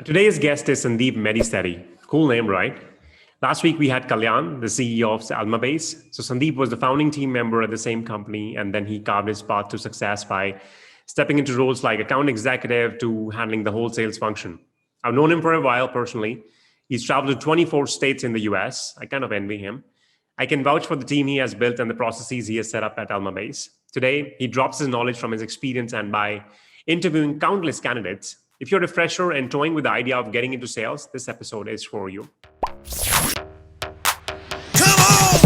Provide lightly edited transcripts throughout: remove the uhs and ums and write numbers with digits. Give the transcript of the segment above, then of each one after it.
Today's guest is Sandeep Medisetty. Cool name, right? Last week we had Kalyan, the CEO of Alma Base. So Sandeep was the founding team member at the same company, and then he carved his path to success by stepping into roles like account executive to handling the whole sales function. I've known him for a while personally. He's traveled to 24 states in the US. I kind of envy him. I can vouch for the team he has built and the processes he has set up at Alma Base. Today, he drops his knowledge from his experience and by interviewing countless candidates. If you're a fresher and toying with the idea of getting into sales, this episode is for you. Come on!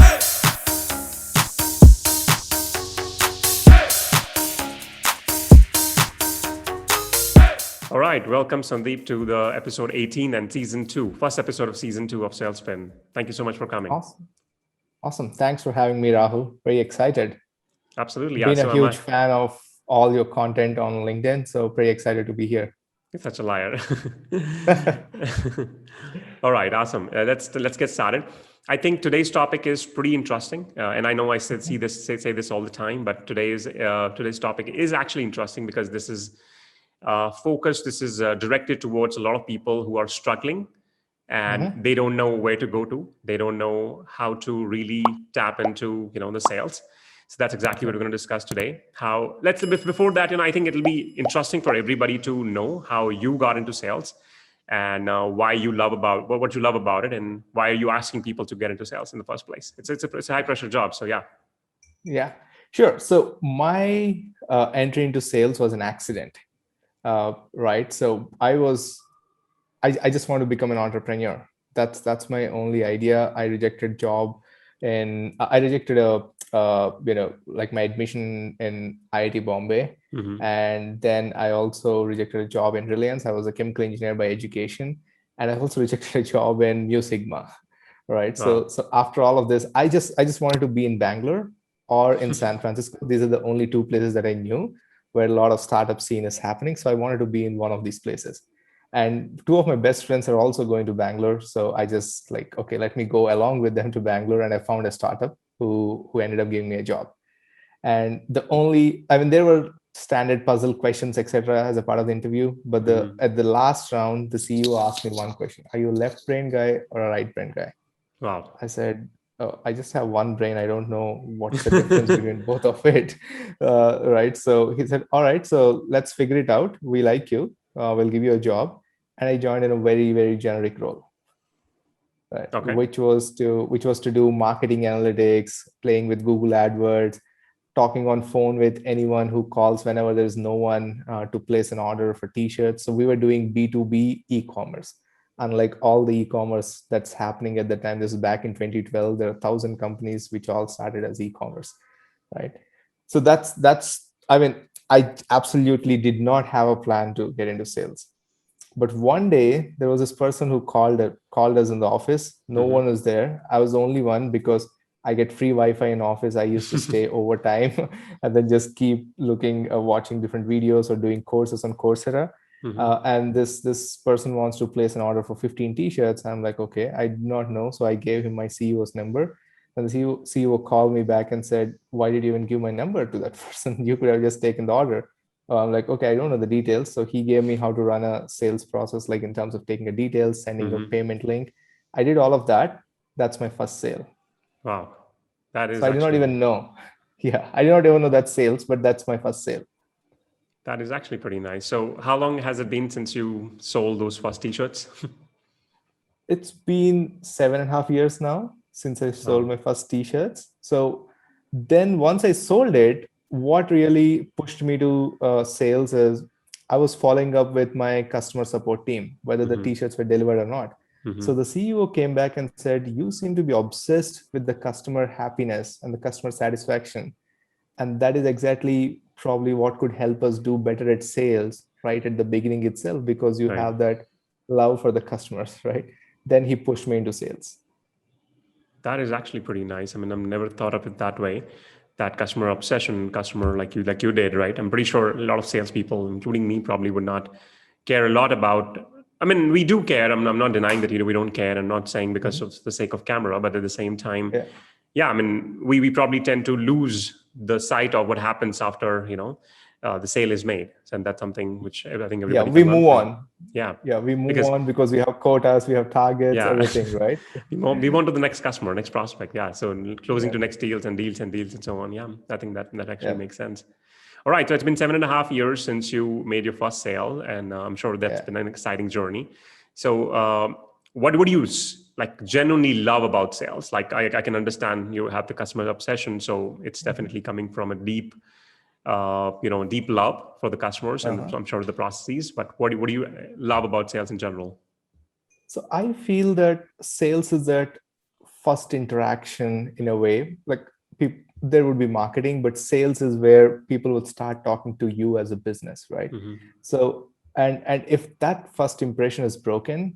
All right, welcome Sandeep to the episode 18 and season 2, first episode of season 2 of SalesPin. Thank you so much for coming. Awesome. Thanks for having me, Rahul. Very excited. Absolutely. Been a huge fan of all your content on LinkedIn, so pretty excited to be here. You're such a liar. All right, awesome. Let's get started. I think today's topic is pretty interesting, and I know I say this all the time, but today's topic is actually interesting because this is focused. This is directed towards a lot of people who are struggling, and they don't know where to go to. They don't know how to really tap into the sales. So that's exactly what we're going to discuss today. Before that, I think it'll be interesting for everybody to know how you got into sales and why you love what you love about it, and why are you asking people to get into sales in the first place. It's a high pressure job. So yeah, sure. So my entry into sales was an accident, right? So I just want to become an entrepreneur. That's my only idea. I rejected my admission in IIT Bombay. And then I also rejected a job in Reliance. I was a chemical engineer by education. And I also rejected a job in Mu Sigma, right? Wow. So after all of this, I just wanted to be in Bangalore or in San Francisco. These are the only two places that I knew where a lot of startup scene is happening. So I wanted to be in one of these places. And two of my best friends are also going to Bangalore. So I just okay, let me go along with them to Bangalore. And I found a startup who ended up giving me a job. And there were standard puzzle questions, etc., as a part of the interview. But at the last round, the CEO asked me one question: "Are you a left brain guy or a right brain guy?" Wow. I said, "Oh, I just have one brain. I don't know what's the difference between both of it." Right. So he said, "All right, so let's figure it out. We like you. We'll give you a job." And I joined in a very, very generic role. Right. Okay. Which was to do marketing analytics, playing with Google AdWords, talking on phone with anyone who calls whenever there's no one to place an order for t-shirts. So we were doing B2B e-commerce. Unlike all the e-commerce that's happening at the time, this is back in 2012, there are 1,000 companies which all started as e-commerce, right? So I absolutely did not have a plan to get into sales. But one day there was this person who called us in the office. No one was there. I was the only one because I get free Wi-Fi in office. I used to stay overtime and then just keep looking, watching different videos or doing courses on Coursera. And this person wants to place an order for 15 t-shirts. I'm like, okay, I did not know. So I gave him my CEO's number. And the CEO called me back and said, "Why did you even give my number to that person? You could have just taken the order." I'm like, okay, I don't know the details. So he gave me how to run a sales process, like in terms of taking the details, sending a payment link. I did all of that. That's my first sale. Wow. That is. So I did not even know. Yeah, I did not even know that's sales, but that's my first sale. That is actually pretty nice. So how long has it been since you sold those first t-shirts? It's been 7.5 years now since I sold my first t-shirts. So then once I sold it, what really pushed me to sales is I was following up with my customer support team, whether the t-shirts were delivered or not. So the CEO came back and said, "You seem to be obsessed with the customer happiness and the customer satisfaction. And that is exactly probably what could help us do better at sales right at the beginning itself, because you have that love for the customers," right? Then he pushed me into sales. That is actually pretty nice. I mean, I've never thought of it that way. That customer obsession, customer like you did, right? I'm pretty sure a lot of salespeople, including me, probably would not care a lot about. I mean, we do care. I'm not denying that we don't care. I'm not saying because of the sake of camera, but at the same time, I mean, we probably tend to lose the sight of what happens after the sale is made. So that's something which I think Yeah, everybody we can learn move from. on. Yeah. Yeah, we move Because on because we have quotas, we have targets, yeah, everything, right? we want to the next customer, next prospect. Yeah. So closing Yeah, to next deals and deals and deals and so on. Yeah. I think that actually yeah, makes sense. All right. So it's been 7.5 years since you made your first sale, and I'm sure that's yeah. been an exciting journey. So, what would you like genuinely love about sales? Like I can understand you have the customer obsession, so it's Mhm. definitely coming from a deep love for the customers, and Uh-huh. I'm sure the processes. But what do you love about sales in general? So I feel that sales is that first interaction in a way. Like there would be marketing, but sales is where people would start talking to you as a business, right? Mm-hmm. So and if that first impression is broken,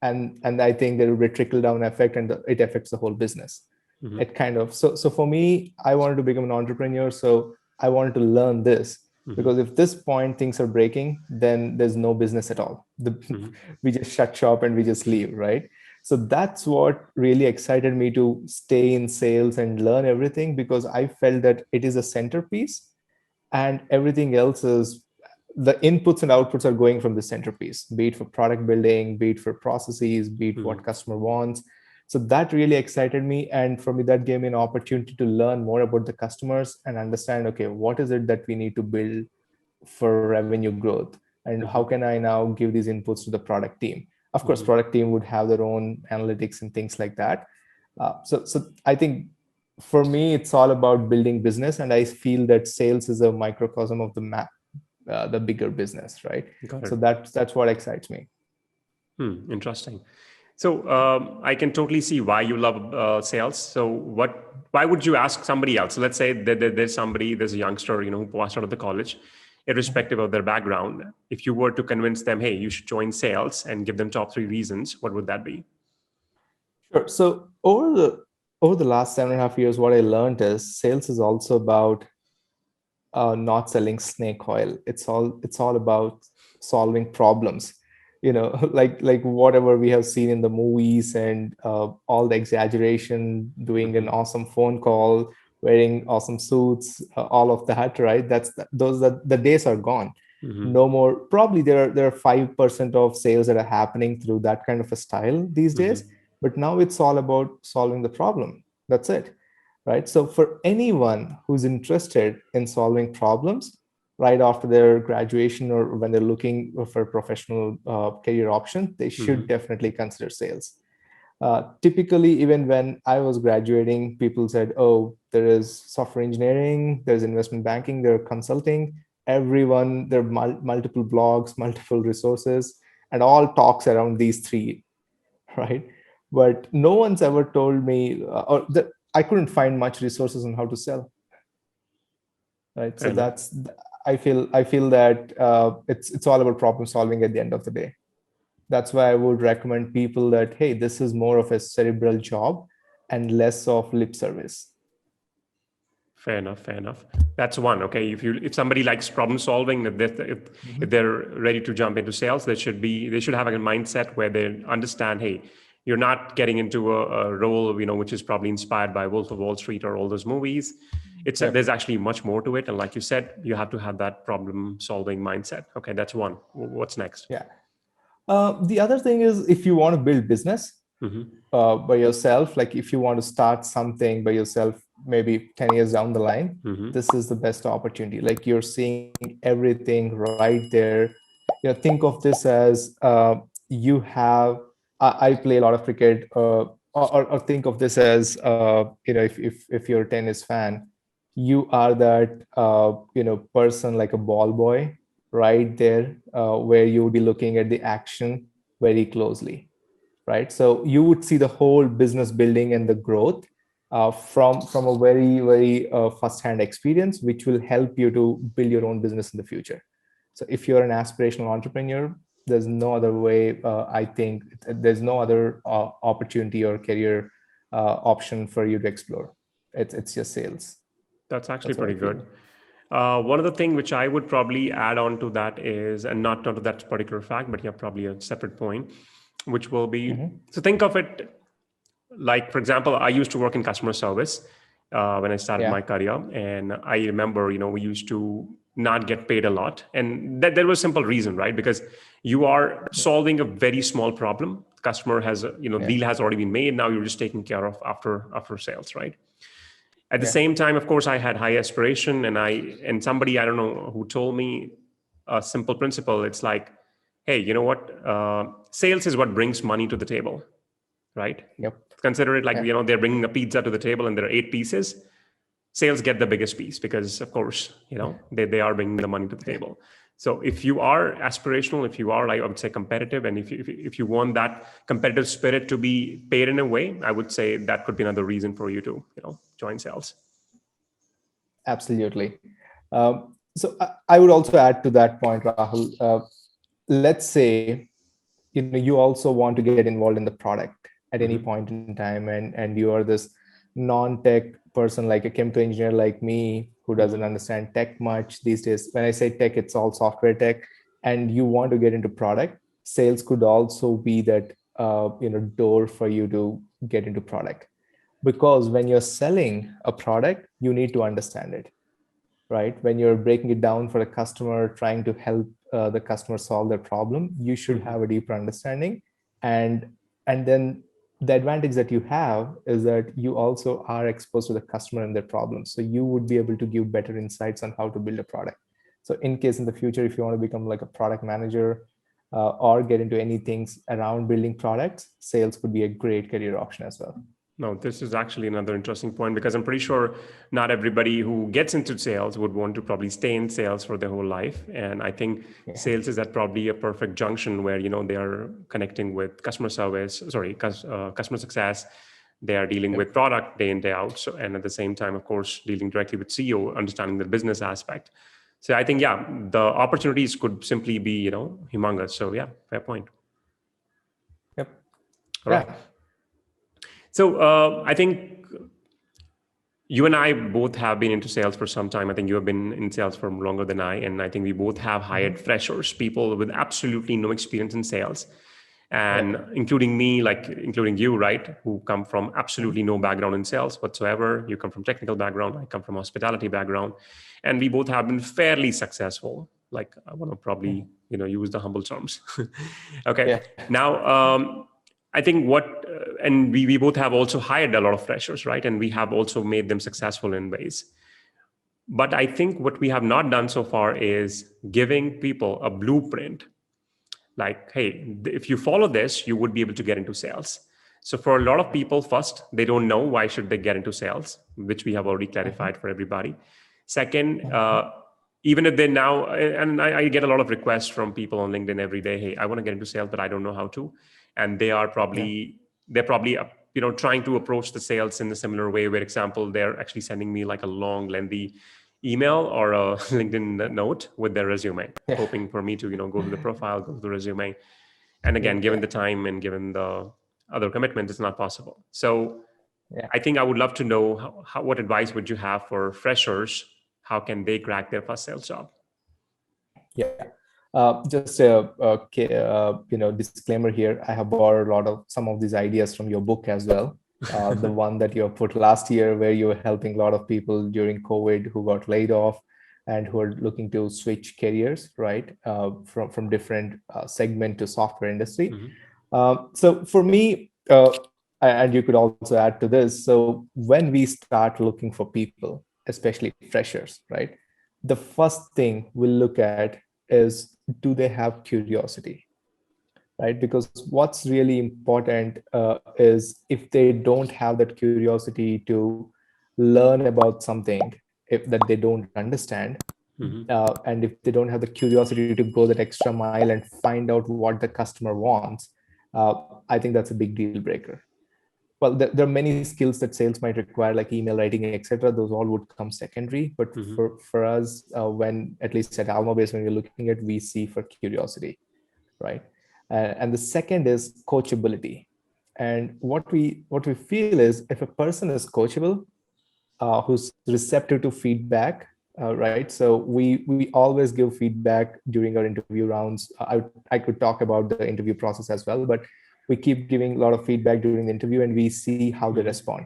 and I think there will be a trickle down effect, and it affects the whole business. Mm-hmm. It kind of so for me, I wanted to become an entrepreneur, so I wanted to learn this, Mm-hmm. because if this point things are breaking, then there's no business at all. Mm-hmm. We just shut shop and we just leave, right? So that's what really excited me to stay in sales and learn everything, because I felt that it is a centerpiece, and everything else is the inputs and outputs are going from the centerpiece, be it for product building, be it for processes, be it what Mm-hmm. customer wants. So that really excited me, and for me that gave me an opportunity to learn more about the customers and understand, okay, what is it that we need to build for revenue growth, and how Mm-hmm. can I now give these inputs to the product team. Of course, Mm-hmm. product team would have their own analytics and things like that. So I think for me it's all about building business, and I feel that sales is a microcosm of the bigger business, right? Got it. So that's what excites me. Interesting. So I can totally see why you love sales. So why would you ask somebody else? So let's say that there's a youngster, who passed out of the college, irrespective of their background. If you were to convince them, hey, you should join sales, and give them top three reasons, what would that be? Sure. So over the last 7.5 years, what I learned is sales is also about not selling snake oil. It's all about solving problems. Like whatever we have seen in the movies, and all the exaggeration, doing an Mm-hmm. awesome phone call, wearing awesome suits, all of that, right? The days are gone. Mm-hmm. No more. Probably there are 5% of sales that are happening through that kind of a style these days. Mm-hmm. But now it's all about solving the problem. That's it, right? So for anyone who's interested in solving problems right after their graduation, or when they're looking for a professional career option, they should Mm-hmm. definitely consider sales. Typically, even when I was graduating, people said, oh, there is software engineering, there's investment banking, there's consulting. Everyone, there are multiple blogs, multiple resources, and all talks around these three, right? But no one's ever told me, or that I couldn't find much resources on how to sell, right? Fair So enough. I feel that it's all about problem solving at the end of the day. That's why I would recommend people that, hey, this is more of a cerebral job and less of lip service. Fair enough. Fair enough. That's one. Okay. If somebody likes problem solving, if Mhm. they're ready to jump into sales, they should have a mindset where they understand, hey, you're not getting into a role, which is probably inspired by Wolf of Wall Street or all those movies. Yep. There's actually much more to it, and like you said, you have to have that problem solving mindset. Okay, that's one. What's next? Yeah. The other thing is, if you want to build business Mm-hmm. by yourself, like if you want to start something by yourself, maybe 10 years down the line, Mm-hmm. this is the best opportunity. Like you're seeing everything right there. Think of this as you have. I play a lot of cricket, or think of this as if you're a tennis fan, you are that person, like a ball boy right there, where you would be looking at the action very closely, right? So you would see the whole business building and the growth from a very very first-hand experience, which will help you to build your own business in the future. So if you're an aspirational entrepreneur, there's no other way. I think there's no other opportunity or career option for you to explore. It's just sales. That's actually That's what I pretty feel. good. One other thing which I would probably add on to that is, and not to that particular fact, but yeah, probably a separate point, which will be, Mhm. so think of it like, for example, I used to work in customer service when I started Yeah. my career, and I remember, we used to not get paid a lot. And that there was a simple reason, right? Because you are solving a very small problem. Customer has deal has already been made. Now you're just taking care of after sales, right? At the same time, of course, I had high aspiration, and somebody, I don't know who, told me a simple principle. It's like, hey, you know what? Sales is what brings money to the table, right? Yep. Consider it like, they're bringing a pizza to the table and there are 8 pieces. Sales get the biggest piece because, of course, they are bringing the money to the table. So if you are aspirational, if you are, like, I would say, competitive, and if you want that competitive spirit to be paid in a way, I would say that could be another reason for you to join sales. Absolutely. So I would also add to that point, Rahul. Let's say you also want to get involved in the product at any point in time, and you are this non-tech person, like a chemical engineer like me, who doesn't understand tech much these days. When I say tech, it's all software tech, and you want to get into product. Sales could also be that door for you to get into product, because when you're selling a product, you need to understand it, right? When you're breaking it down for a customer, trying to help the customer solve their problem, you should have a deeper understanding. And then the advantage that you have is that you also are exposed to the customer and their problems. So you would be able to give better insights on how to build a product. So in case in the future, if you want to become like a product manager or get into any things around building products, sales could be a great career option as well. No, this is actually another interesting point, because I'm pretty sure not everybody who gets into sales would want to probably stay in sales for their whole life. And I think sales is at probably a perfect junction where, they are connecting with customer success. They are dealing with product day in, day out. So, and at the same time, of course, dealing directly with CEO, understanding the business aspect. So I think, the opportunities could simply be, humongous. So fair point. Yep. All right. So I think you and I both have been into sales for some time. I think you have been in sales for longer than I, and I think we both have hired freshers, people with absolutely no experience in sales, and including me, including you, right, who come from absolutely no background in sales whatsoever. You come from technical background, I come from hospitality background, and we both have been fairly successful. Like, I want to probably use the humble terms. Okay. Now, I think and we both have also hired a lot of freshers, right? And we have also made them successful in ways. But I think what we have not done so far is giving people a blueprint. Like, hey, if you follow this, you would be able to get into sales. So for a lot of people, first, they don't know why should they get into sales, which we have already clarified for everybody. Second, even if they now, and I get a lot of requests from people on LinkedIn every day, hey, I want to get into sales, but I don't know how to. And they are probably, trying to approach the sales in a similar way, where, example, they're actually sending me like a long, lengthy email or a LinkedIn note with their resume, hoping for me to, go to the profile, go to the resume. And again, given the time and given the other commitments, it's not possible. So I think I would love to know what advice would you have for freshers? How can they crack their first sales job? Yeah. Just a disclaimer here. I have borrowed some of these ideas from your book as well. The one that you put last year, where you were helping a lot of people during COVID who got laid off and who are looking to switch careers, right, from different segment to software industry. So for me, and you could also add to this. So when we start looking for people, especially freshers, right, the first thing we'll look at is, do they have curiosity, right? Because what's really important is, if they don't have that curiosity to learn about something that they don't understand, and if they don't have the curiosity to go that extra mile and find out what the customer wants, I think that's a big deal breaker. Well, there are many skills that sales might require, like email writing, etc. Those all would come secondary. But for us, when, at least at Alma Base, when we're looking at, we see for curiosity, right? And the second is coachability. And what we feel is, if a person is coachable, who's receptive to feedback, right? So we always give feedback during our interview rounds. I could talk about the interview process as well, but we keep giving a lot of feedback during the interview, and we see how they respond.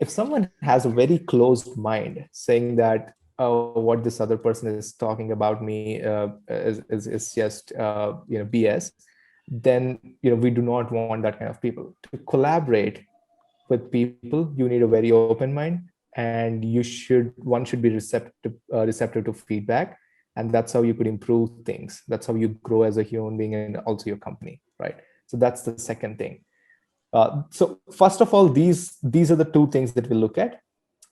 If someone has a very closed mind, saying that oh, what this other person is talking about me is just BS, then we do not want that kind of people. To collaborate with people, you need a very open mind, and one should be receptive to feedback, and that's how you could improve things. That's how you grow as a human being and also your company, right? So that's the second thing. So first of all, these are the two things that we look at,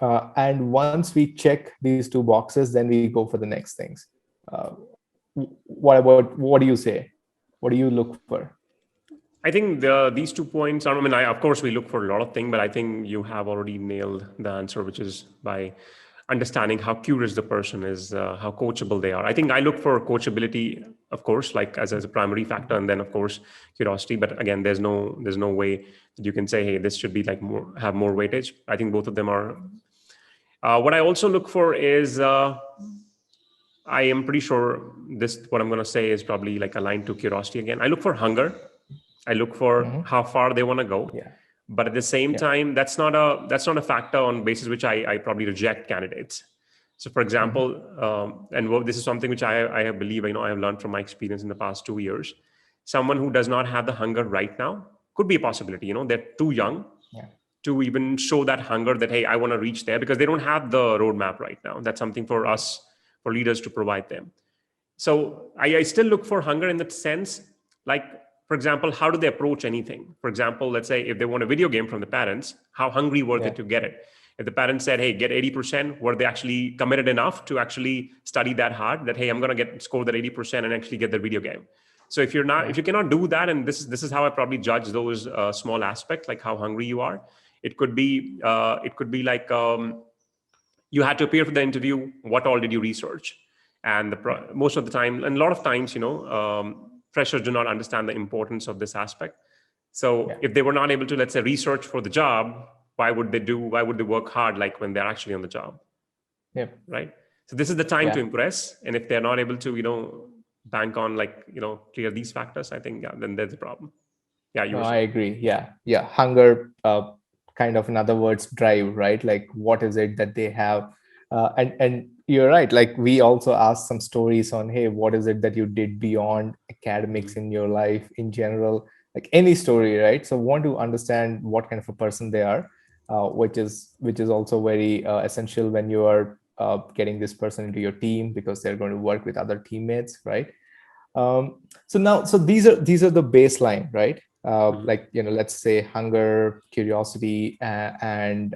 and once we check these two boxes, then we go for the next things. uh, what do you say? What do you look for? I think these 2 points are, I mean, of course, we look for a lot of things, but I think you have already nailed the answer, which is by understanding how curious the person is, how coachable they are. I think I look for coachability, of course, like as a primary factor, and then of course curiosity. But again, there's no way that you can say, hey, this should be like have more weightage. I think both of them are. What I also look for is, I am pretty sure what I'm going to say is probably like aligned to curiosity again. I look for hunger. I look for how far they want to go. Yeah. But at the same time, that's not a factor on basis which I probably reject candidates. So, for example, this is something which I believe I have learned from my experience in the past 2 years. Someone who does not have the hunger right now could be a possibility. They're too young to even show that hunger that, hey, I want to reach there, because they don't have the roadmap right now. That's something for us, for leaders, to provide them. So I still look for hunger in that sense. Like, for example, how do they approach anything? For example, let's say if they want a video game from the parents, how hungry were they to get it? If the parents said, hey, get 80%, were they actually committed enough to actually study that hard that, hey, I'm going to score that 80% and actually get the video game? So if you cannot do that, and this is how I probably judge those small aspects, like how hungry you are. It could be like, you had to appear for the interview. What all did you research? And most of the time, and a lot of times, freshers do not understand the importance of this aspect. So if they were not able to, let's say, research for the job, why would they work hard like when they're actually on the job? Right. So this is the time to impress. And if they're not able to, bank on clear these factors, I think, then there's a problem. Yeah. I agree. Yeah. Hunger, kind of, in other words, drive, right? Like, what is it that they have? And you're right. Like, we also asked some stories on, hey, what is it that you did beyond academics in your life in general, like any story, right? So want to understand what kind of a person they are, which is also very essential when you are getting this person into your team, because they're going to work with other teammates, right? So these are the baseline, right? Like, let's say hunger, curiosity, and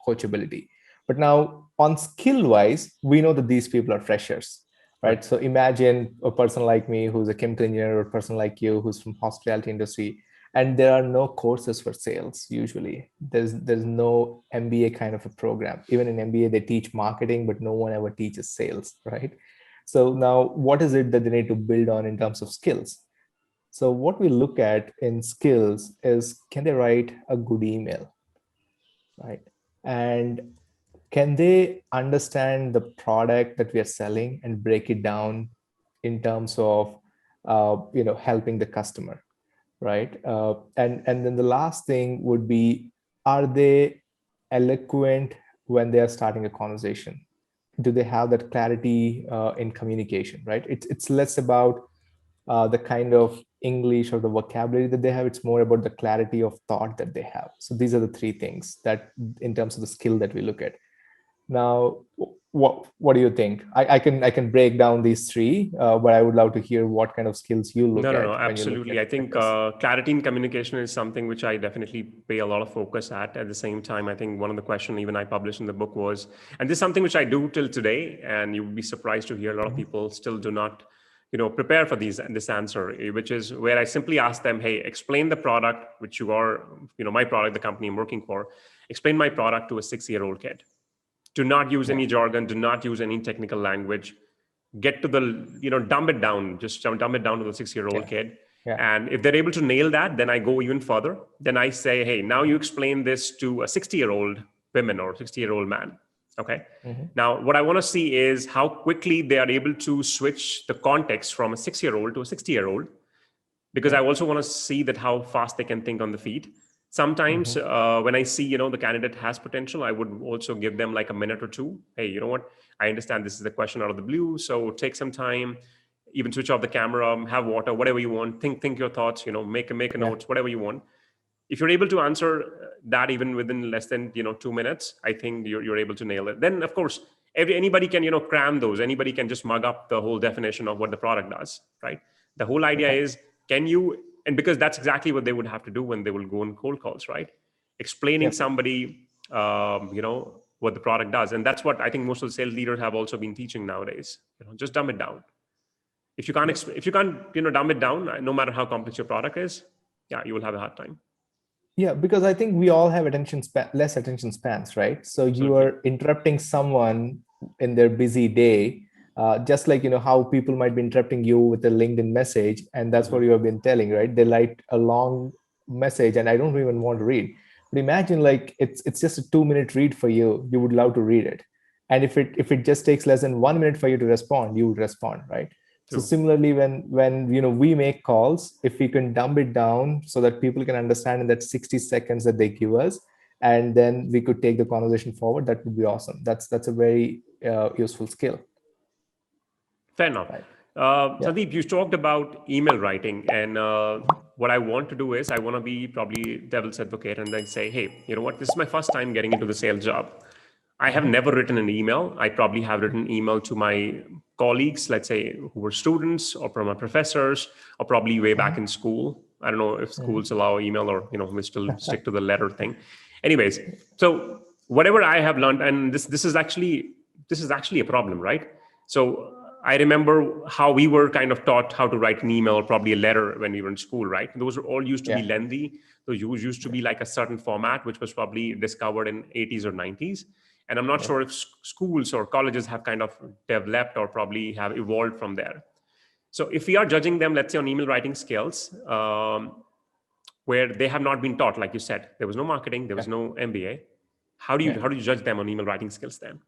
coachability. But now, on skill wise, we know that these people are freshers, right? So imagine a person like me who's a chemical engineer, or a person like you who's from hospitality industry, and there are no courses for sales. Usually there's no MBA kind of a program. Even in MBA, they teach marketing, but no one ever teaches sales, right? So now, what is it that they need to build on in terms of skills? So what we look at in skills is, can they write a good email, right? And can they understand the product that we are selling and break it down in terms of helping the customer, right? And then the last thing would be, are they eloquent when they are starting a conversation? Do they have that clarity in communication, right? It's less about the kind of English or the vocabulary that they have. It's more about the clarity of thought that they have. So these are the three things that, in terms of the skill, that we look at. Now, what do you think? I can break down these three, but I would love to hear what kind of skills you look at. No, absolutely. I think clarity in communication is something which I definitely pay a lot of focus at. At the same time, I think one of the questions even I published in the book was, and this is something which I do till today, and you would be surprised to hear a lot of people still do not prepare for this answer, which is where I simply ask them, hey, explain the product which you are, my product, the company I'm working for, explain my product to a 6-year-old kid. Do not use any jargon, do not use any technical language. Get to the, dumb it down, just dumb it down to the 6-year-old kid. And if they're able to nail that, then I go even further. Then I say, hey, now you explain this to a 60-year-old woman or 60-year-old man. Okay. Now, what I want to see is how quickly they are able to switch the context from a 6-year-old to a 60-year-old, because I also want to see that how fast they can think on the feet. Sometimes Mhm. when I see, the candidate has potential, I would also give them like a minute or two. Hey, you know what? I understand this is a question out of the blue, so take some time, even switch off the camera, have water, whatever you want. Think your thoughts. Make a Yeah. notes, whatever you want. If you're able to answer that even within less than 2 minutes, I think you're able to nail it. Then of course, anybody can cram those. Anybody can just mug up the whole definition of what the product does, right? The whole idea Okay. is, can you, and because that's exactly what they would have to do when they will go on cold calls, right? Explaining Yep. somebody what the product does. And that's what I think most of the sales leaders have also been teaching nowadays. Just dumb it down. If you can't Yep. if you can't dumb it down, no matter how complex your product is, yeah, you will have a hard time. Yeah, because I think we all have less attention spans, right? So you Absolutely. are interrupting someone in their busy day, just like how people might be interrupting you with a LinkedIn message, and that's what Mhm. you have been telling, right? They write a long message, and I don't even want to read. But imagine like it's just a 2 minute read for you. You would love to read it, and if it just takes less than 1 minute for you to respond, you would respond, right? So True. similarly, when we make calls, if we can dumb it down so that people can understand in that 60 seconds that they give us, and then we could take the conversation forward, that would be awesome. That's a very useful skill, Fair enough. right? Yeah. Sandeep, you talked about email writing, and Mhm. what I want to do is I want to be probably devil's advocate and then say, hey, you know what? This is my first time getting into the sales job. I have Mhm. never written an email. I probably have written email to my colleagues, let's say, who were students, or from my professors, or probably way back Mhm. in school. I don't know if Mhm. schools allow email, or we still stick to the letter thing. Anyways, so whatever I have learned, and this is actually a problem, right? So I remember how we were kind of taught how to write an email, or probably a letter, when we were in school, right? Those were all used to be Yeah. lengthy. Those used to be like a certain format, which was probably discovered in 80s or 90s. And I'm not Yep. sure if schools or colleges have kind of developed or probably have evolved from there. So if we are judging them, let's say, on email writing skills, where they have not been taught, like you said, there was no marketing, there was Yeah. no MBA. How do you Yeah. how do you judge them on email writing skills then?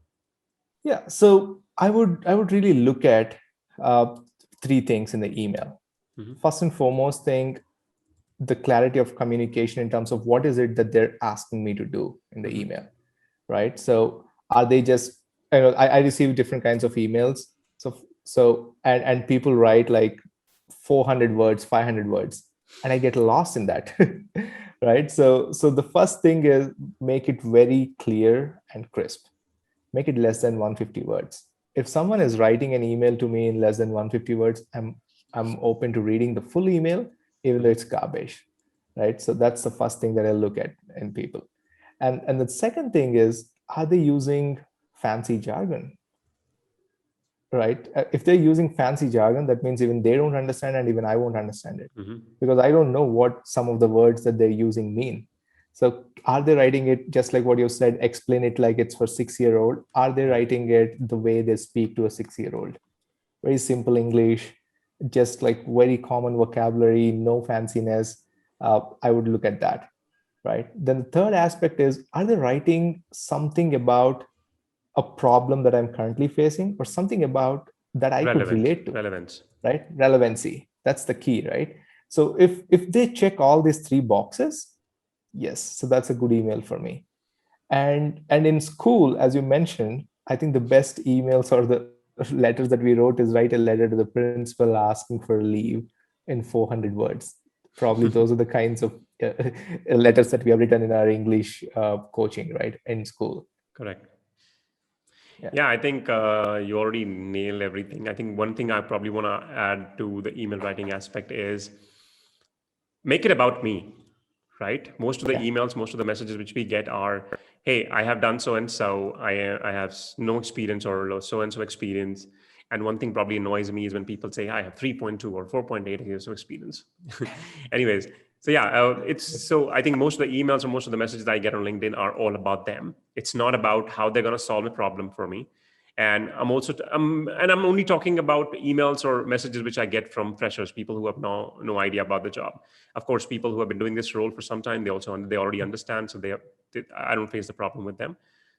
Yeah. So I would really look at uh, three things in the email. Hmm. First and foremost thing, the clarity of communication in terms of what is it that they're asking me to do in the Hmm. email, right? So are they just, I receive different kinds of emails. And people write like 400 words, 500 words, and I get lost in that. Right? So the first thing is, make it very clear and crisp. Make it less than 150 words. If someone is writing an email to me in less than 150 words, I'm open to reading the full email, even though Hmm. it's garbage, right? So that's the first thing that I look at in people. And the second thing is, are they using fancy jargon, right? If they're using fancy jargon, that means even they don't understand, and even I won't understand it, Hmm. because I don't know what some of the words that they're using mean. So are they writing it just like what you said, explain it like it's for 6-year-old? Are they writing it the way they speak to a 6-year-old? Very simple English, just like very common vocabulary, no fanciness. I would look at that, right? Then the third aspect is, are they writing something about a problem that I'm currently facing, or something about that I could Relevant relate to, relevance. right? Relevancy. That's the key, right? So if they check all these three boxes, yes, so that's a good email for me. And in school, as you mentioned, I think the best emails or the letters that we wrote is write a letter to the principal asking for leave in 400 words. Probably those are the kinds of letters that we have written in our English coaching, right, in school. Correct. Yeah. Yeah, I think you already nailed everything. I think one thing I probably want to add to the email writing aspect is, make it about me, right? Most of the Yeah. emails, most of the messages which we get are, hey, I have done so and so, I have no experience, or so and so experience. And one thing probably annoys me is when people say I have 3.2 or 4.8 years of experience. Anyways, so yeah, it's so I think most of the emails or most of the messages I get on LinkedIn are all about them. It's not about how they're going to solve a problem for me. And I'm only talking about emails or messages which I get from freshers, people who have no idea about the job. Of course, people who have been doing this role for some time, they already understand, so I don't face the problem with them.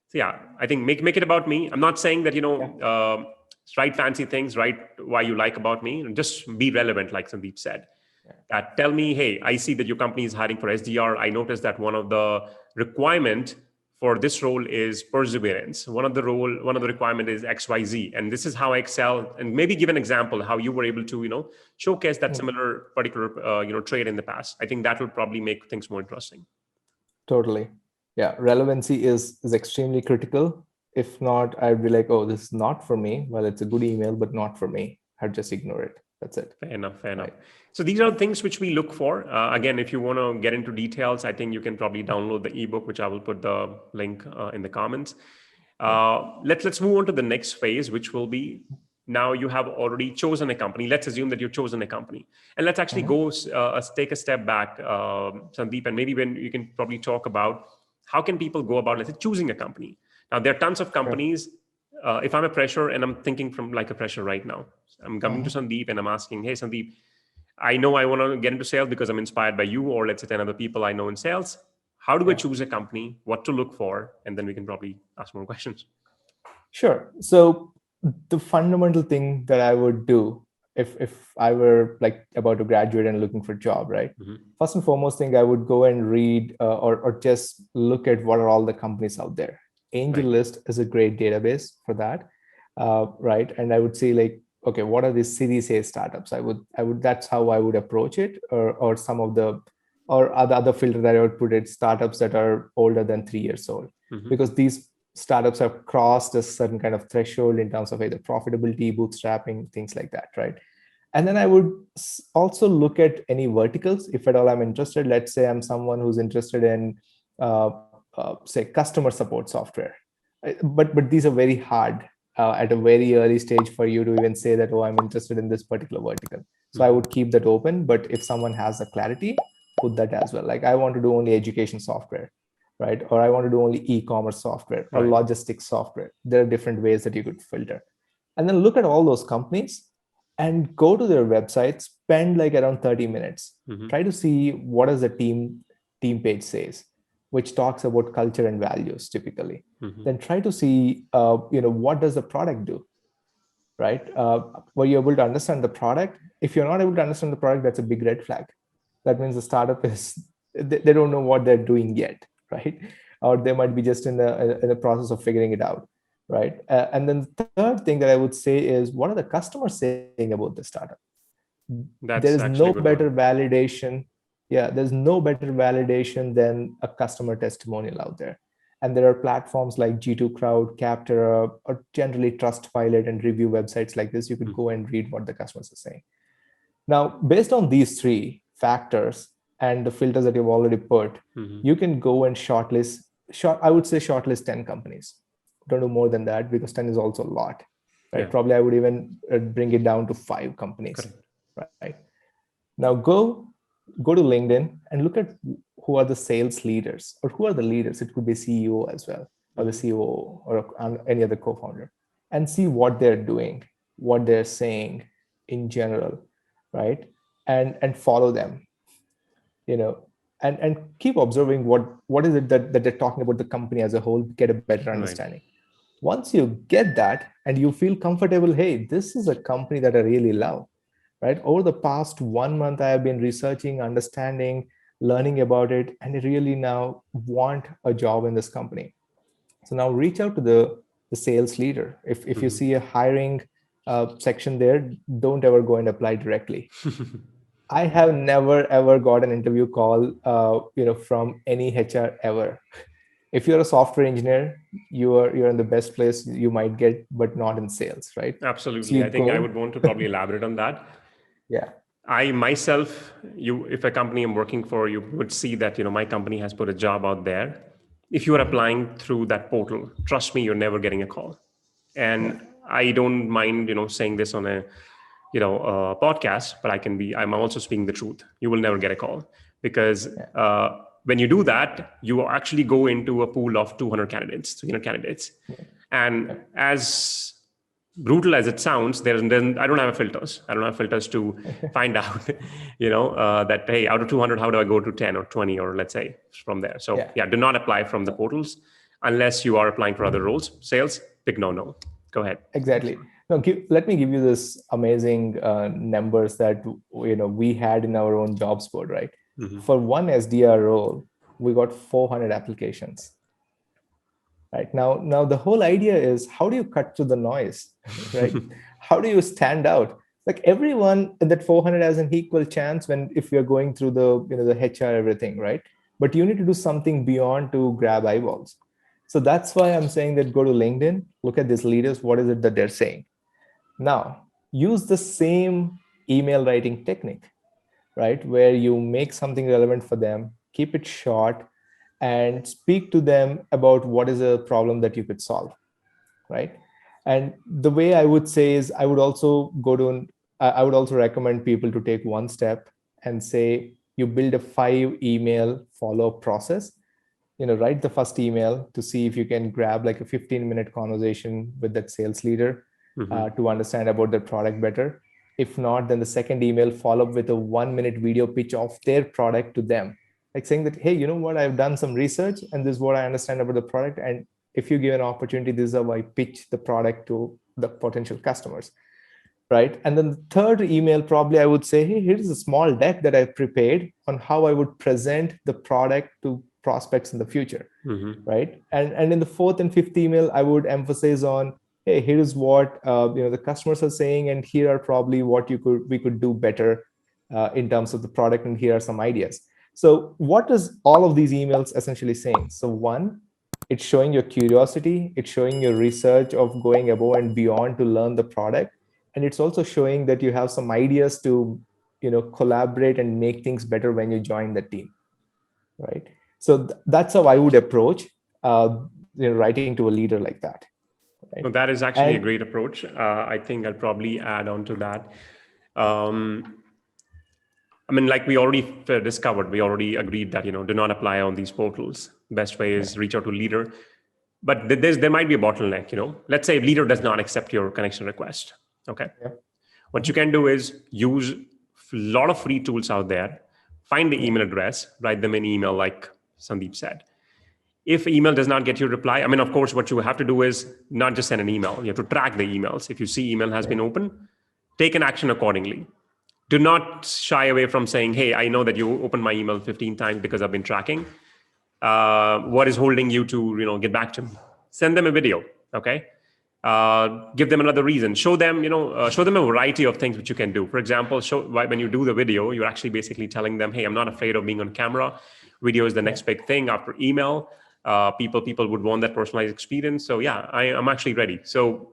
So yeah, I think make it about me. I'm not saying that Yeah. write fancy things, write why you like about me, and just be relevant, like Sandeep said. that tell me, hey, I see that your company is hiring for SDR. I noticed that one of the requirement for this role is perseverance. One of the requirement is XYZ. And this is how I excel. And maybe give an example how you were able to, showcase that similar particular, trait in the past. I think that will probably make things more interesting. Totally. Yeah. Relevancy is extremely critical. If not, I'd be like, oh, this is not for me. Well, it's a good email, but not for me. I'd just ignore it. That's it. Fair enough. So these are things which we look for. Again, if you want to get into details, I think you can probably download the ebook, which I will put the link in the comments. Let's move on to the next phase, which will be, now you have already chosen a company. Let's assume that you've chosen a company, and let's actually go take a step back, Sandeep, and maybe when you can probably talk about how can people go about, let's say, choosing a company. Now, there are tons of companies. If I'm a fresher and I'm thinking from like a fresher right now, I'm coming to Sandeep and I'm asking, hey, Sandeep, I know I want to get into sales because I'm inspired by you, or let's say 10 other people I know in sales. How do I choose a company? What to look for? And then we can probably ask more questions. Sure. So the fundamental thing that I would do if I were like about to graduate and looking for a job, right? First and foremost thing, I would go and read or just look at what are all the companies out there. AngelList is a great database for that, right? And I would say like, okay, what are these Series A startups? I would that's how I would approach it, or some of the other filter that I would put it, startups that are older than 3 years old, because these startups have crossed a certain kind of threshold in terms of either profitability, bootstrapping, things like that, right? And then I would also look at any verticals if at all I'm interested. Let's say I'm someone who's interested in say customer support software, but these are very hard at a very early stage for you to even say that, oh, I'm interested in this particular vertical. So I would keep that open, but if someone has the clarity, put that as well. Like I want to do only education software, right? Or I want to do only e-commerce software or logistics software. There are different ways that you could filter. And then look at all those companies and go to their website, spend like around 30 minutes. Try to see what does the team page says, which talks about culture and values typically. Then try to see, what does the product do, right? Were you able to understand the product? If you're not able to understand the product, that's a big red flag. That means the startup they don't know what they're doing yet, right? Or they might be just in the process of figuring it out, right? And then the third thing that I would say is, what are the customers saying about the startup? There is no better validation. Yeah, there's no better validation than a customer testimonial out there. And there are platforms like G2 Crowd, Capterra, or generally Trustpilot and review websites like this. You could go and read what the customers are saying. Now, based on these three factors and the filters that you've already put, you can go and shortlist 10 companies. Don't do more than that, because 10 is also a lot, right? Probably I would even bring it down to 5 companies, right? Now go to LinkedIn and look at who are the sales leaders, or who are the leaders. It could be CEO as well, or the COO, or any other co-founder, and see what they're doing, what they're saying in general, right? And follow them, and keep observing what is it that they're talking about the company as a whole, get a better understanding. Once you get that and you feel comfortable, hey, this is a company that I really love, right? Over the past 1 month, I have been researching, understanding, learning about it, and I really now want a job in this company. So now reach out to the sales leader. If you see a hiring section there, don't ever go and apply directly. I have never ever got an interview call, from any HR ever. If you're a software engineer, you're in the best place you might get, but not in sales, right? Absolutely. So I think I would want to probably elaborate on that. Yeah. I myself, if a company I'm working for, you would see that, my company has put a job out there. If you are applying through that portal, trust me, you're never getting a call. And I don't mind, saying this on a, podcast, but I'm also speaking the truth. You will never get a call, because when you do that, you actually go into a pool of 200 candidates, 300 candidates. And as brutal as it sounds, then I don't have filters. I don't have filters to find out, that, hey, out of 200, how do I go to 10 or 20, or let's say from there. So do not apply from the portals unless you are applying for other roles. Sales, big no. Go ahead. Exactly. No, let me give you this amazing numbers that we had in our own jobs board, right? Mhm. For one SDR role, we got 400 applications. Right now the whole idea is, how do you cut through the noise, right? How do you stand out? Like, everyone in that 400 has an equal chance when, if you're going through the HR, everything, right? But you need to do something beyond to grab eyeballs. So that's why I'm saying that go to LinkedIn, look at these leaders, what is it that they're saying. Now, use the same email writing technique, right? Where you make something relevant for them, keep it short, and speak to them about what is a problem that you could solve, right? And the way I would say is, I would also recommend people to take one step and say, you build a 5 email follow-up process. Write the first email to see if you can grab like a 15-minute conversation with that sales leader Mhm. to understand about their product better. If not, then the second email follow up with a 1-minute video pitch of their product to them, like saying that, hey, you know what, I've done some research and this is what I understand about the product, and if you give an opportunity, this is how I pitch the product to the potential customers, right? And then the third email, probably I would say, hey, here's a small deck that I've prepared on how I would present the product to prospects in the future, Mhm. right? And in the fourth and fifth email, I would emphasize on, hey, here's what the customers are saying, and here are probably what we could do better in terms of the product, and here are some ideas. So what is all of these emails essentially saying? So one, it's showing your curiosity, it's showing your research of going above and beyond to learn the product, and it's also showing that you have some ideas to collaborate and make things better when you join the team, right? So that's how I would approach writing to a leader like that, right? No, that is actually a And great approach. I think I'll probably add on to that. Um, I mean, like we already discovered, we already agreed that, do not apply on these portals. Best way is reach out to leader. But there might be a bottleneck, Let's say leader does not accept your connection request. Okay. yeah, What you can do is use a lot of free tools out there, find the yeah, email address, write them an email like Sandeep said. If email does not get your reply, I mean, of course, what you have to do is not just send an email. You have to track the emails. If you see email has yeah, been open, take an action accordingly. Do not shy away from saying, hey, I know that you opened my email 15 times because I've been tracking. What is holding you to get back to me? Send them a video. Okay. Give them another reason. Show them show them a variety of things which you can do. For example, when you do the video, you're actually basically telling them, hey, I'm not afraid of being on camera. Video is the yeah. next big thing after email. People would want that personalized experience. So yeah, I'm actually ready. So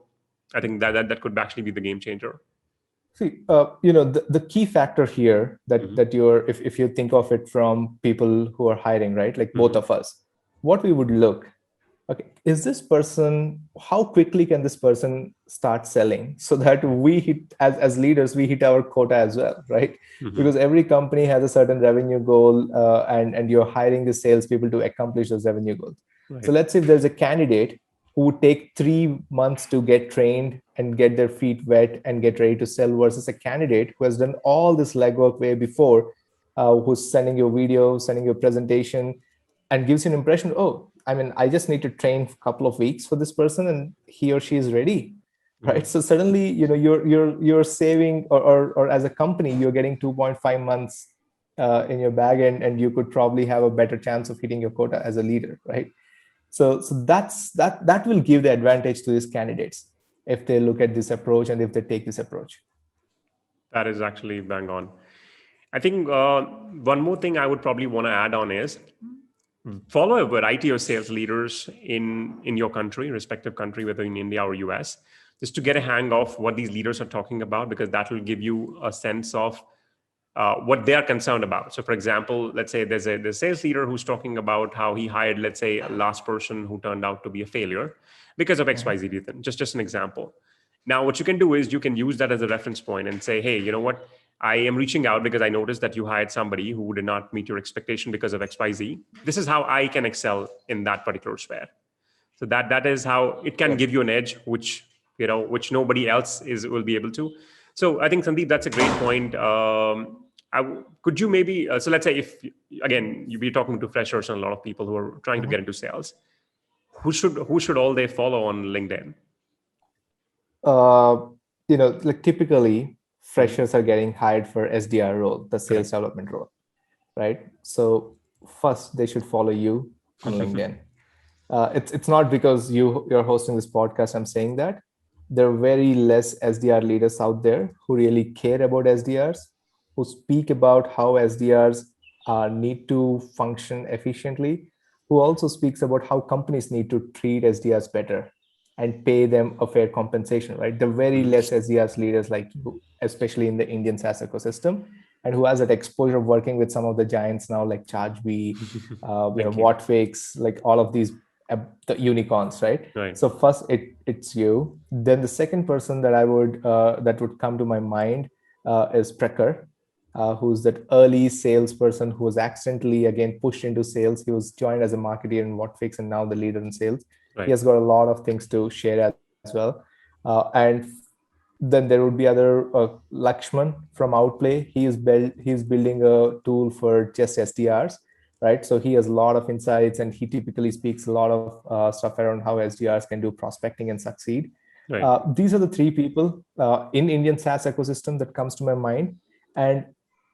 I think that could actually be the game changer. See, the key factor here that Hmm. that you're, if you think of it from people who are hiring, right? Like both Hmm. of us, what we would look, okay, is this person, how quickly can this person start selling, so that we hit, as leaders, we hit our quota as well, right? Hmm. Because every company has a certain revenue goal, and you're hiring the salespeople to accomplish those revenue goals. So Right. let's say if there's a candidate who would take 3 months to get trained and get their feet wet and get ready to sell, versus a candidate who has done all this legwork way before, who's sending you a video, sending you a presentation, and gives you an impression, oh, I mean, I just need to train a couple of weeks for this person and he or she is ready, Hmm. right? So suddenly, you're saving, or as a company, you're getting 2.5 months in your bag, and you could probably have a better chance of hitting your quota as a leader, right? So that will give the advantage to these candidates if they look at this approach and if they take this approach. That is actually bang on. I think one more thing I would probably want to add on is follow a variety of sales leaders in your country, respective country, whether in India or US, just to get a hang of what these leaders are talking about, because that will give you a sense of what they are concerned about. So, for example, let's say there's a sales leader who's talking about how he hired, let's say, a last person who turned out to be a failure because of Mhm. XYZ reason. Just an example. Now, what you can do is you can use that as a reference point and say, hey, you know what? I am reaching out because I noticed that you hired somebody who did not meet your expectation because of XYZ. This is how I can excel in that particular sphere. So that is how it can Yeah. give you an edge, which nobody else will be able to. So I think, Sandeep, that's a great point. Could you maybe so let's say, if again you be talking to freshers and a lot of people who are trying to Mhm. get into sales, who should all they follow on LinkedIn? uh, like typically Mhm. freshers are getting hired for SDR role, the sales Correct. development role, right? So first they should follow you on LinkedIn. It's not because you're hosting this podcast I'm saying that. There are very less SDR leaders out there who really care about SDRs, who speak about how SDRs need to function efficiently, who also speaks about how companies need to treat SDRs better and pay them a fair compensation, right? The very Mhm. less SDRs leaders like you, especially in the Indian SaaS ecosystem, and who has that exposure of working with some of the giants now like ChargeBee, Thank you. Whatfix, like all of these the unicorns, right? Right. So first it's you. Then the second person that would come to my mind is Prekar, who's that early salesperson who was accidentally again pushed into sales. He was joined as a marketer in Whatfix and now the leader in sales. He Right. has got a lot of things to share as well. And then there would be other Lakshman from Outplay. He's building a tool for just SDRs, right? So he has a lot of insights, and he typically speaks a lot of stuff around how SDRs can do prospecting and succeed. Right. These are the three people in Indian SaaS ecosystem that comes to my mind. And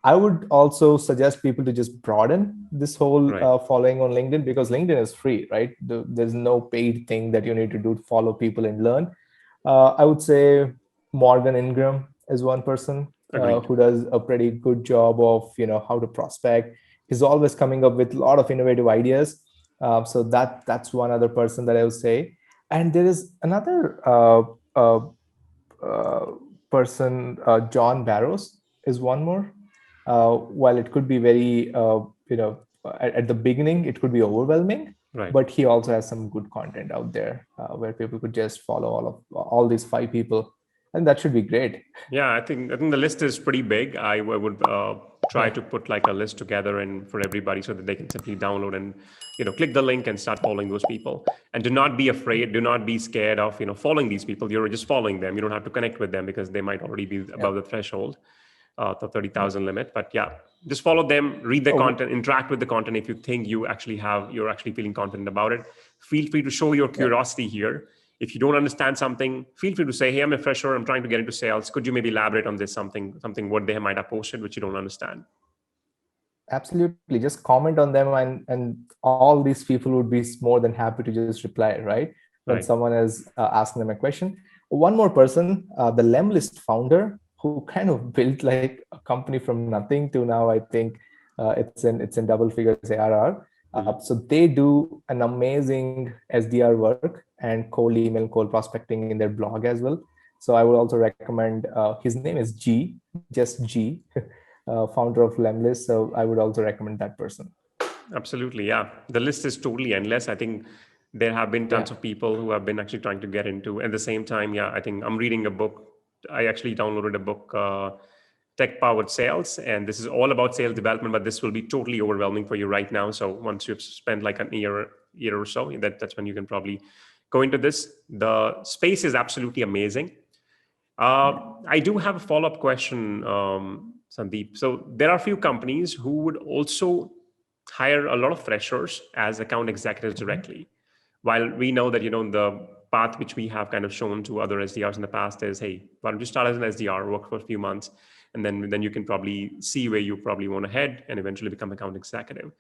I would also suggest people to just broaden this whole Right. following on LinkedIn, because LinkedIn is free, right? There's no paid thing that you need to do to follow people and learn. I would say Morgan Ingram is one person Agreed. who does a pretty good job of how to prospect. He's always coming up with a lot of innovative ideas. So that's one other person that I would say. And there is another uh, uh, person, John Barrows is one more. While it could be very, at the beginning, it could be overwhelming, Right. but he also has some good content out there where people could just follow all these five people, and that should be great. Yeah, I think the list is pretty big. I would try Yeah, to put like a list together and for everybody so that they can simply download and click the link and start following those people. And do not be afraid. Do not be scared of following these people. You're just following them. You don't have to connect with them because they might already be yeah, above the threshold, the yeah. 30,000 limit. But yeah, just follow them, read the Oh, content, interact with the content. If you think you're actually feeling confident about it, feel free to show your yeah. curiosity here. If you don't understand something, feel free to say, hey, I'm a fresher, I'm trying to get into sales, could you maybe elaborate on this, something what they might have posted which you don't understand. Absolutely. Just comment on them, and all these people would be more than happy to just reply, right? When Right. someone is asking them a question. One more person, the Lemlist founder, who kind of built like a company from nothing to now, I think it's in double figures ARR. Mhm. So they do an amazing SDR work and cold email, cold prospecting in their blog as well. So I would also recommend. His name is G, just G, founder of Lemlist. So I would also recommend that person. Absolutely, yeah. The list is totally endless. I think there have been Yeah. tons of people who have been actually trying to get into. At the same time, yeah, I think I'm reading a book. I actually downloaded a book, Tech Powered Sales, and this is all about sales development. But this will be totally overwhelming for you right now. So once you've spent like an year or so, that's when you can probably go into this. The space is absolutely amazing. I do have a follow up question, Sandeep. So there are a few companies who would also hire a lot of freshers as account executives Mhm. directly. While we know that the path which we have kind of shown to other SDRs in the past is, hey, why don't you start as an SDR, work for a few months, and then you can probably see where you probably want to head and eventually become account executive.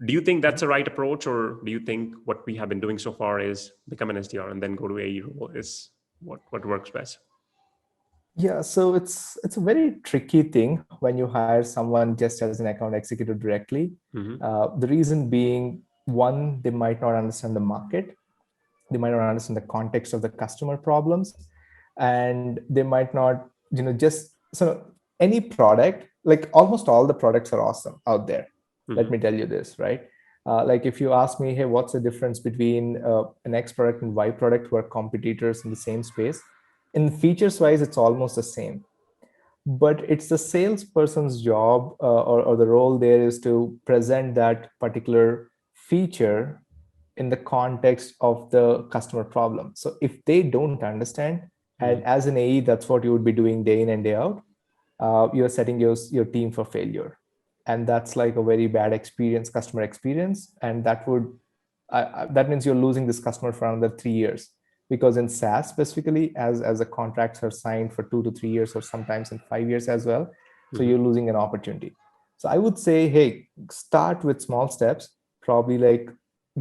Do you think that's Mhm. the right approach, or do you think what we have been doing so far is become an SDR and then go to AE role is what works best? Yeah, so it's a very tricky thing when you hire someone just as an account executive directly. Hmm. The reason being, one, they might not understand the market, they might not understand the context of the customer problems, and they might not, just so any product, like almost all the products are awesome out there. Let Hmm. me tell you this, right? Like if you ask me, hey, what's the difference between an X product and Y product who are competitors in the same space? In features wise, it's almost the same, but it's the salesperson's job, or the role there is to present that particular feature in the context of the customer problem. So if they don't understand, and Hmm. as an AE, that's what you would be doing day in and day out, you're setting your team for failure. And that's like a very bad experience, customer experience. And that means you're losing this customer for another 3 years because in SaaS specifically, as the contracts are signed for 2 to 3 years or sometimes in 5 years as well, so you're losing an opportunity. So I would say, hey, start with small steps, probably like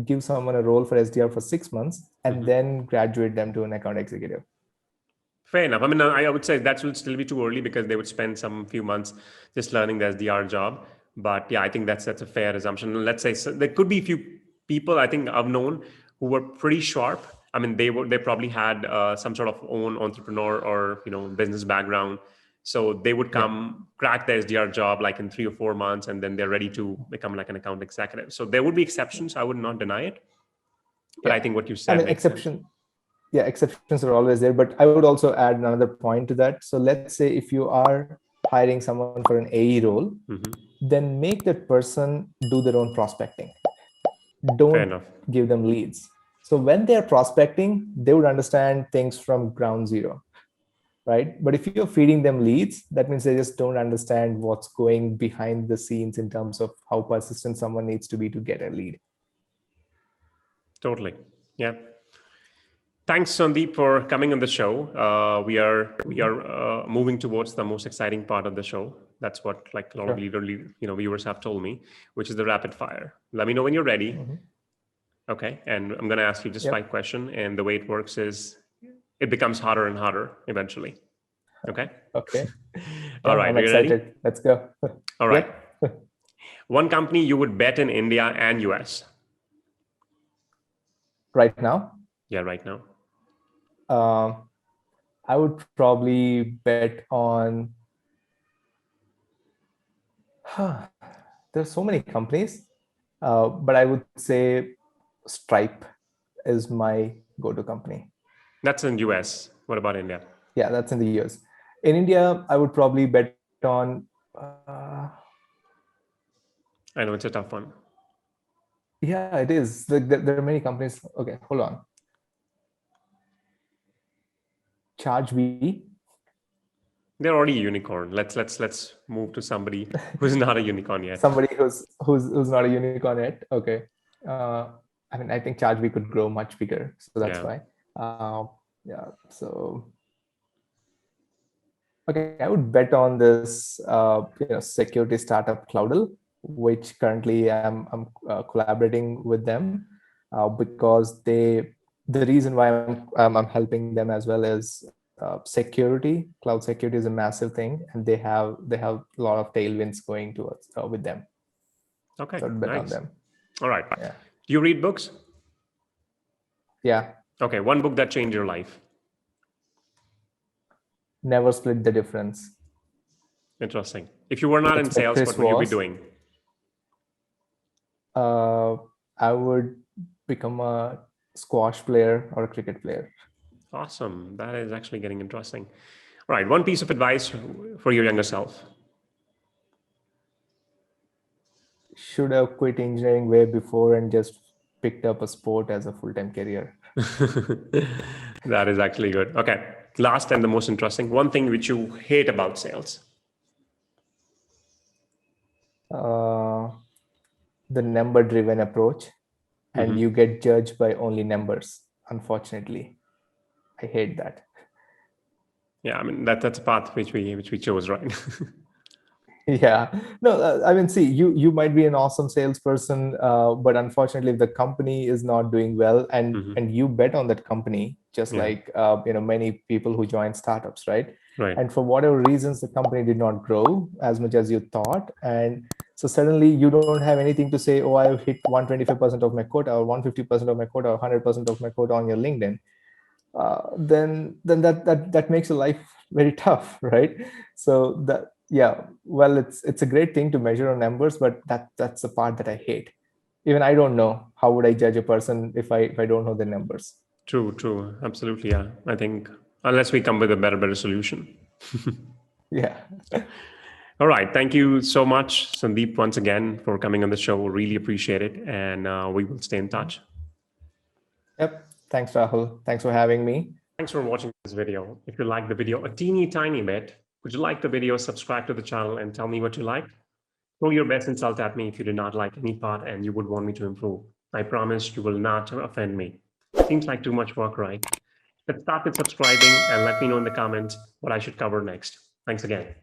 give someone a role for SDR for 6 months and then graduate them to an account executive. Fair enough. I mean, I would say that will still be too early because they would spend some few months just learning the SDR job. But yeah, I think that's a fair assumption. Let's say there could be a few people I think I've known who were pretty sharp. I mean, they probably had some sort of own entrepreneur or business background, so they would come crack the SDR job like in 3 or 4 months, and then they're ready to become like an account executive. So there would be exceptions. I would not deny it, but I think what you said makes sense. Yeah, exceptions are always there, but I would also add another point to that. So let's say if you are hiring someone for an AE role, then make that person do their own prospecting. Don't give them leads. So when they're prospecting, they would understand things from ground zero, right? But if you're feeding them leads, that means they just don't understand what's going behind the scenes in terms of how persistent someone needs to be to get a lead. Totally. Yeah. Thanks, Sandeep, for coming on the show. We are moving towards the most exciting part of the show. That's what like a lot of viewers have told me, which is the rapid fire. Let me know when you're ready. Okay, and I'm going to ask you just 5 questions, and the way it works is it becomes harder and harder eventually. Okay. Okay. All right. I'm excited. Ready? Let's go. All right. One company you would bet in India and US. Right now? Yeah, right now. I would probably bet on. There's so many companies, but I would say Stripe is my go-to company. That's in US. What about India? Yeah, that's in the US. In India, I would probably bet on. I know it's a tough one. Yeah, it is. There are many companies. Okay, hold on. ChargeBee. They're already a unicorn. Let's move to somebody who's not a unicorn yet. Somebody who's not a unicorn yet. Okay. I mean, I think ChargeBee could grow much bigger, so that's why. So okay, I would bet on this security startup Cloudal, which currently I'm collaborating with them because the reason why I'm helping them as well as security. Cloud security is a massive thing, and they have a lot of tailwinds going towards with them. Okay, so I'd bet on them. All right. Yeah. Do you read books? Yeah. Okay, one book that changed your life. Never Split the Difference. Interesting. If you were not in sales, what would you be doing? I would become a squash player or a cricket player. Awesome. That is actually getting interesting. All right. One piece of advice for your younger self. Should have quit engineering way before and just picked up a sport as a full-time career. That is actually good. Okay. Last and the most interesting, one thing which you hate about sales. The number-driven approach, and you get judged by only numbers. Unfortunately, I hate that. Yeah, I mean that's a path which we chose, right? Yeah. No, I mean, see, you might be an awesome salesperson, but unfortunately, if the company is not doing well, and you bet on that company, just like many people who join startups, right? Right. And for whatever reasons, the company did not grow as much as you thought, and so suddenly you don't have anything to say. Oh, I've hit 125% of my quota, or 150% of my quota, or 100% of my quota on your LinkedIn. Then that makes your life very tough, right? So that. Yeah, well, it's a great thing to measure on numbers, but that's the part that I hate. Even I don't know how would I judge a person if I don't know the numbers. True, absolutely. Yeah, I think unless we come with a better solution. Yeah. All right, thank you so much, Sandeep, once again for coming on the show. Really appreciate it, and we will stay in touch. Yep. Thanks, Rahul. Thanks for having me. Thanks for watching this video. If you like the video a teeny tiny bit, would you like the video, subscribe to the channel and tell me what you liked? Throw your best insult at me if you did not like any part and you would want me to improve. I promise you will not offend me. Seems like too much work, right? Let's start with subscribing and let me know in the comments what I should cover next. Thanks again.